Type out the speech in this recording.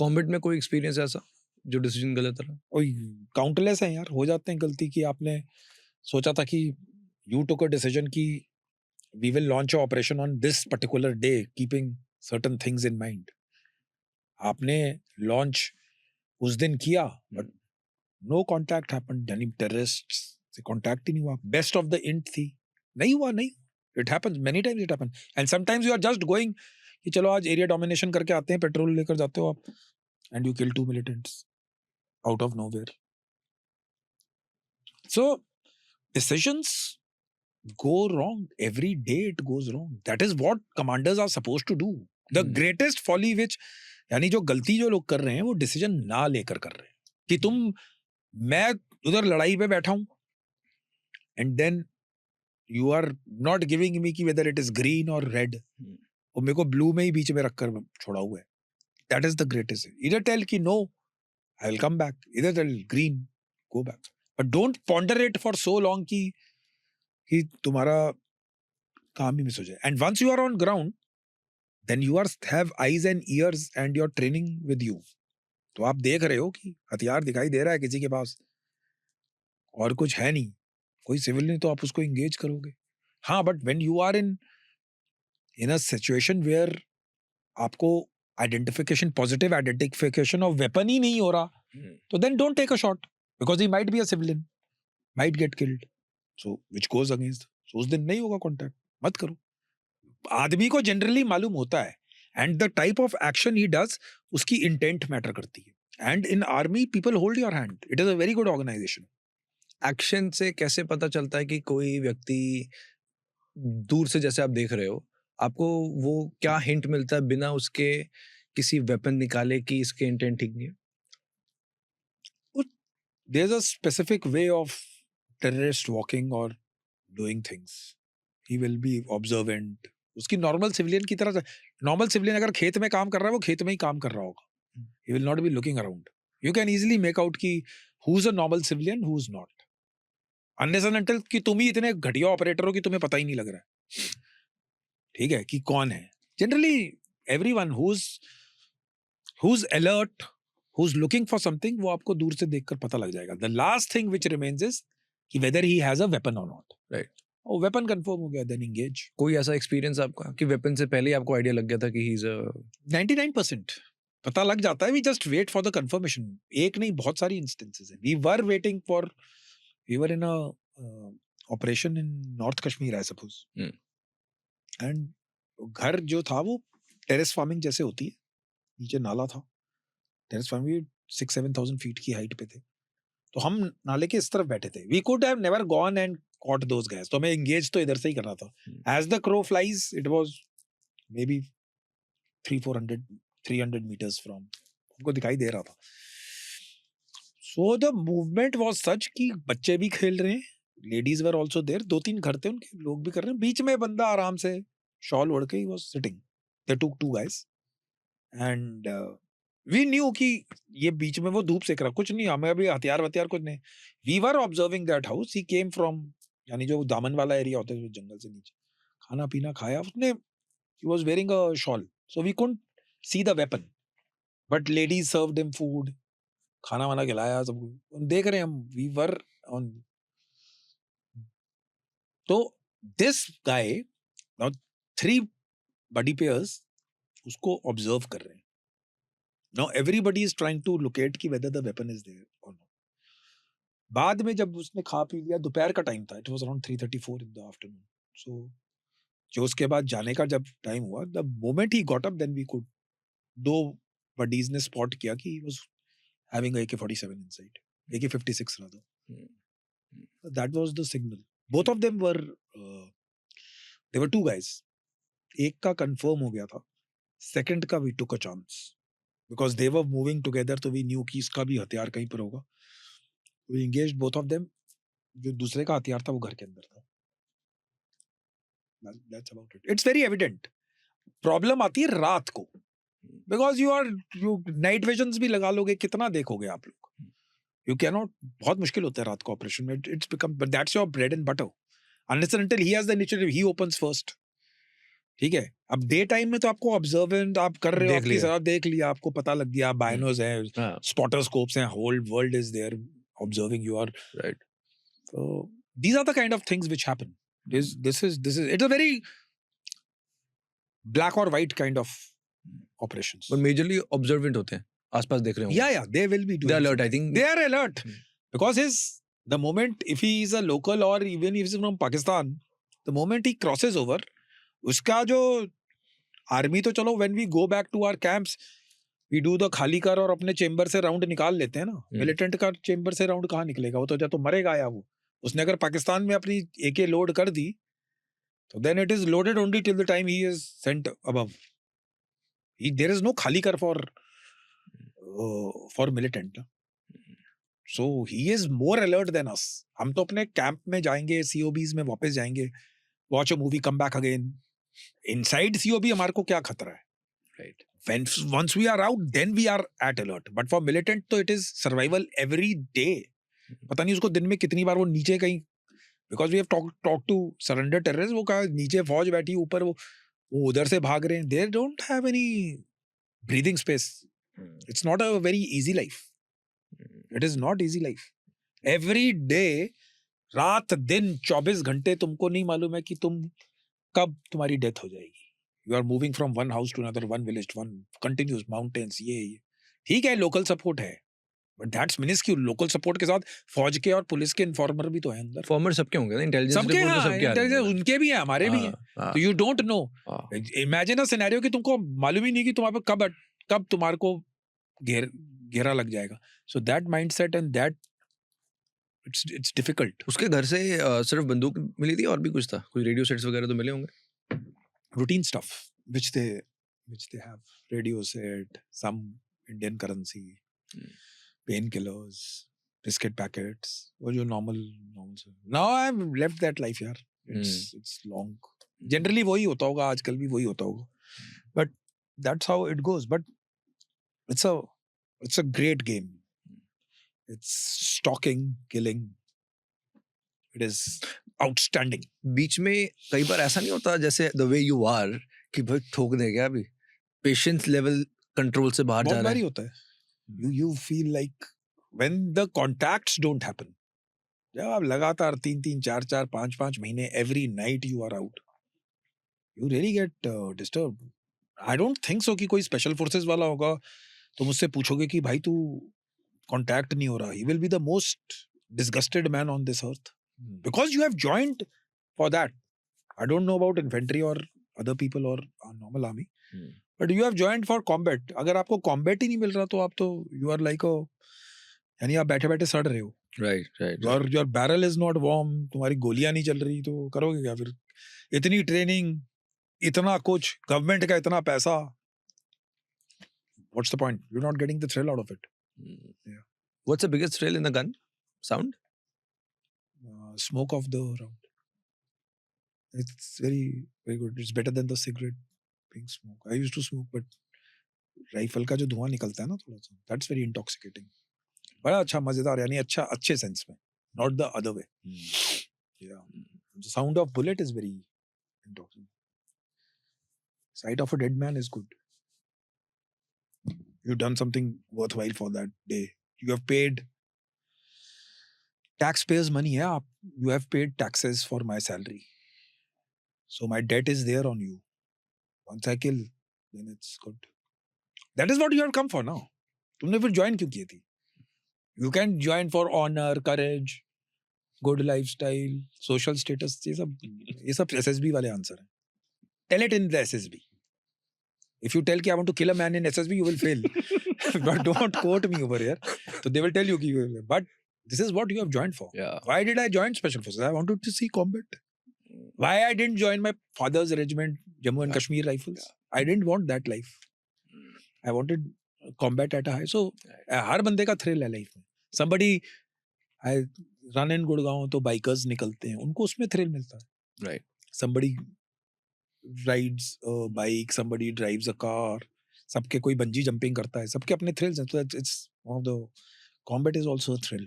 Combat में कोई experience ऐसा जो डिसीजन गलत रहा? ओए काउंटलेस है यार, हो जाते हैं गलती कि आपने सोचा था कि यू टुक अ डिसीजन कि we will launch a operation on this particular day keeping certain things in mind. आपने लॉन्च उस दिन किया बट नो कांटेक्ट हैपेंड, यानी टेररिस्ट से कांटेक्ट ही नहीं हुआ। बेस्ट ऑफ द इंट थी, नहीं हुआ, नहीं। It happens many times, it happens and sometimes you are just going कि चलो आज एरिया डोमिनेशन करके आते हैं, पेट्रोल लेकर जाते हो आप and you kill 2 militants out of nowhere. So decisions go wrong every day, it goes wrong. That is what commanders are supposed to do. The greatest folly which, यानी जो गलती जो लोग कर रहे हैं वो डिसीजन ना लेकर कर रहे हैं कि मैं उधर लड़ाई पे बैठा हूं and then you are not giving me कि वेदर इट इज ग्रीन और रेड, और मेरे को ब्लू में ही बीच में रखकर छोड़ा हुआ है। That is the greatest. इधर टेल कि no I will come back, इधर tell green go back, but don't ponder it for so long कि तुम्हारा काम ही मिस हो जाए। And once you are on ground then you are have eyes and ears and your training with you. तो आप देख रहे हो कि हथियार दिखाई दे रहा है किसी के पास और कुछ है नहीं, कोई सिविल नहीं, तो आप उसको एंगेज करोगे। हाँ, but when you are in a situation where आपको identification, positive identification of weapon ही नहीं हो रहा, तो then don't take a shot because he might be a civilian, might get killed, so which goes against. So उस दिन नहीं होगा कांटेक्ट, मत करो। आदमी को जनरली मालूम होता है and the type of action ही डज, उसकी इंटेंट मैटर करती है। And in army people hold your hand, it is a very good organisation. Action से कैसे पता चलता है कि कोई व्यक्ति दूर से, जैसे आप देख रहे हो, आपको वो क्या हिंट मिलता है बिना उसके किसी वेपन निकाले कि इसके इंटेंट ठीक नहीं है? There is a specific way of terrorist walking और doing things. He will be observant, उसकी नॉर्मल सिविलियन की तरह। नॉर्मल सिविलियन अगर खेत में काम कर रहा है, वो खेत में ही काम कर रहा होगा, he will not be looking around. You can easily make out की who is a normal civilian, who is not, unless and until कि तुम ही इतने घटिया ऑपरेटर हो कि तुम्हें पता ही नहीं लग रहा है, ठीक है, कि कौन है। Generally everyone who's alert, who's looking for something, वो आपको दूर से देखकर पता लग जाएगा। The last thing which remains is कि whether he has a weapon or not. Right. और वेपन कंफर्म हो गया, then engage। कोई ऐसा एक्सपीरियंस आपका कि वेपन से पहले ही आपको आइडिया लग गया था कि ही इज 99% पता लग जाता है। We just wait for the confirmation। एक नहीं, बहुत सारी instances हैं। We were in a operation in North Kashmir, I suppose। And घर जो था वो टेरेस फार्मिंग जैसे होती है, नीचे नाला था, टेरेस फार्मिंग 6-7,000 फीट की हाइट पे थे, तो हम नाले के इस तरफ बैठे थे। We could have never gone and caught those guys, तो हमें एंगेज तो इधर से ही करना था। As the crow flies it was maybe 300 metres from, हमको दिखाई दे रहा था। So the movement was such कि बच्चे भी खेल रहे हैं, लेडीज वर आल्सो देयर, 2-3 घर थे उनके, लोग भी कर रहे हैं, बीच में बंदा आराम से शॉल ओढ़ के ही was sitting. They took 2 guys and we knew कि ये बीच में वो धूप सेक रहा, कुछ नहीं, हमें अभी हथियार कुछ नहीं। We were observing that house, he came from, यानी जो दामन वाला एरिया होता है जंगल से नीचे, खाना पीना खाया उसने, he was wearing a shawl, so we couldn't see the weapon, but ladies served him food, खाना वाना खिलाया सबको, हम देख रहे हैं, हम वी वर ऑन। तो this guy, now 3 body pairs उसको ऑब्जर्व कर रहे हैं। Now everybody is trying to locate कि whether the weapon is there or not. बाद में जब उसने खा पी लिया, दोपहर का टाइम था, it was around 3:34 in the afternoon. So जो उसके बाद जाने का जब टाइम हुआ, the moment he got up, then we could, दो buddies ने spot किया कि he was having a AK-47 inside, AK-56 rather. That was the signal. Both of them were, there were 2 guys. एक का confirm हो गया था, second का we took a chance. Because they were moving together, तो we knew कि इसका भी हथियार कहीं पर होगा। We engaged both of them. जो दूसरे का हथियार था वो घर के अंदर था। That's about it. It's very evident. Problem आती है रात को, because you नाइट विजन्स भी लगा लोगे, कितना देखोगे आप लोग, you cannot, बहुत मुश्किल होता है रात को ऑपरेशन में। It's become, but that's your bread and butter. Unless and until he has the initiative, he opens first. ठीक है, अब डे टाइम में तो आपको ऑब्जर्वेंट आप कर रहे हो, देख आपकी लिया। तरह देख लिया, आपको पता लग गया, बायनोस है, हाँ, स्पॉटरस्कोप्स हैं, whole world is there observing you are, right. so these are the kind of things which happen. This is it's a very black or white kind of operations. पर मेजरली ऑब्जर्वेंट होते हैं, आसपास देख रहे होंगे। Yeah, they will be they doing alert, I something. Think. They are alert Hmm. because the moment if he is a local or even if he's from Pakistan, the moment he crosses over, उसका जो army तो चलो when we go back to our camps, we do the खाली कर और अपने chamber से round निकाल लेते हैं ना। मिलिटेंट का चेंबर से राउंड कहाँ निकलेगा, वो तो या तो मरेगा या वो उसने अगर पाकिस्तान में अपनी AK लोड कर दी तो then it is loaded only till the time he is sent above. There is no खाली कर for militant. So he is more alert than us. हम तो अपने कैंप में जाएंगे, COBs में वापस जाएंगे, watch a movie, come back again. Inside COB हमारे को क्या खतरा है? Right. Once we are out, then we are at alert. But for militant तो it is survival every day. पता नहीं उसको दिन में कितनी बार वो नीचे कहीं, because we have talked to surrender terrorists, वो कहा नीचे फौज बैठी ऊपर वो उधर से भाग रहे हैं. They don't have any breathing space. It's not a very easy life. It is not easy life. Every day, रात दिन 24 घंटे तुमको नहीं मालूम है कि तुम कब तुम्हारी डेथ हो जाएगी. You are moving from one house to another, one village, one continuous mountains. ये ठीक है, लोकल सपोर्ट है, but that's minuscule. Local support के साथ फौज के और पुलिस के इन्फॉर्मर भी तो है अंदर. फॉर्मर सबके होंगे ना, इंटेलिजेंस सबके, रिपोर्ट तो हाँ, सबके आ रहे intelligence हैं। उनके भी है, हमारे भी हैं. हाँ, तो यू डोंट नो. हाँ, इमेजिन अ सिनेरियो कि तुमको मालूम ही नहीं कि तुम्हारे पे कब तुम्हारे को घेरा लग जाएगा. So that mindset and that it's difficult. उसके घर से सिर्फ बंदूक मिली थी और भी कुछ था? कोई रेडियो सेट्स वगैरह तो मिले होंगे? Routine stuff which they have, radio set, some Indian currency, painkillers, biscuit packets, वो जो normal. Now I've left that life यार. It's long. Generally वही होता होगा, आजकल भी वही होता होगा. But that's how it goes. But it's a great game. It's stalking, killing. It is outstanding. बीच में कई बार ऐसा नहीं होता जैसे द वे यू आर कि भाई ठोक दे क्या अभी, पेशेंस लेवल कंट्रोल से बाहर जा बहुत रहा बारी है? होता है. You feel like when the contacts don't happen, जब आप लगातार 3-3, 4-4, 5-5 महीने every night you are out, you really get disturbed. I don't think so कि कोई special forces वाला होगा तो मुझसे पूछोगे कि भाई तू contact नहीं हो रहा. He will be the most disgusted man on this earth because you have joined for that. I don't know about infantry or other people or normal army, but you have joined for combat. अगर आपको combat ही नहीं मिल रहा तो आप तो you are like a, यानी आप बैठे बैठे सड़ रहे हो. Right. your barrel is not warm, तुम्हारी गोलियां नहीं चल रही तो करोगे क्या फिर? इतनी ट्रेनिंग, इतना कुछ, गवर्नमेंट का इतना पैसा, what's the point? You're not getting the thrill out of it. Yeah. What's the biggest thrill in the gun? Sound? Smoke of the round. It's very very good. It's better than the cigarette being smoked. I used to smoke, but rifle का जो धुआं निकलता है ना थोड़ा सा, that's very intoxicating. बड़ा अच्छा, मजेदार, यानी अच्छा, अच्छे सेंस में, not the other way. Yeah. The sound of bullet is very intoxicating. Sight of a dead man is good. You've done something worthwhile for that day. You have paid taxpayers' money. Yeah, you have paid taxes for my salary. So my debt is there on you. Once I kill, then it's good. That is what you have come for now. तुमने फिर join क्यों की थी? You can join for honor, courage, good lifestyle, social status. ये सब SSB वाले answer हैं. Tell it in the SSB. If you tell कि I want to kill a man in SSB, you will fail. But don't quote me over here. So they will tell you कि you will. But this is what you have joined for. Yeah. Why did I join Special Forces? I wanted to see combat. Why I didn't join my father's regiment, Jammu and Kashmir Rifles? I didn't want that life. I wanted combat at a high. So हर बंदे का thrill है life में. Somebody, I run in Gurgaon तो bikers निकलते हैं, उनको उसमें thrill मिलता है. Right. Somebody rides a bike, somebody drives a car, सबके कोई बंजी जंपिंग करता है, सबके अपने thrills हैं. So it's one of the combat is also a thrill.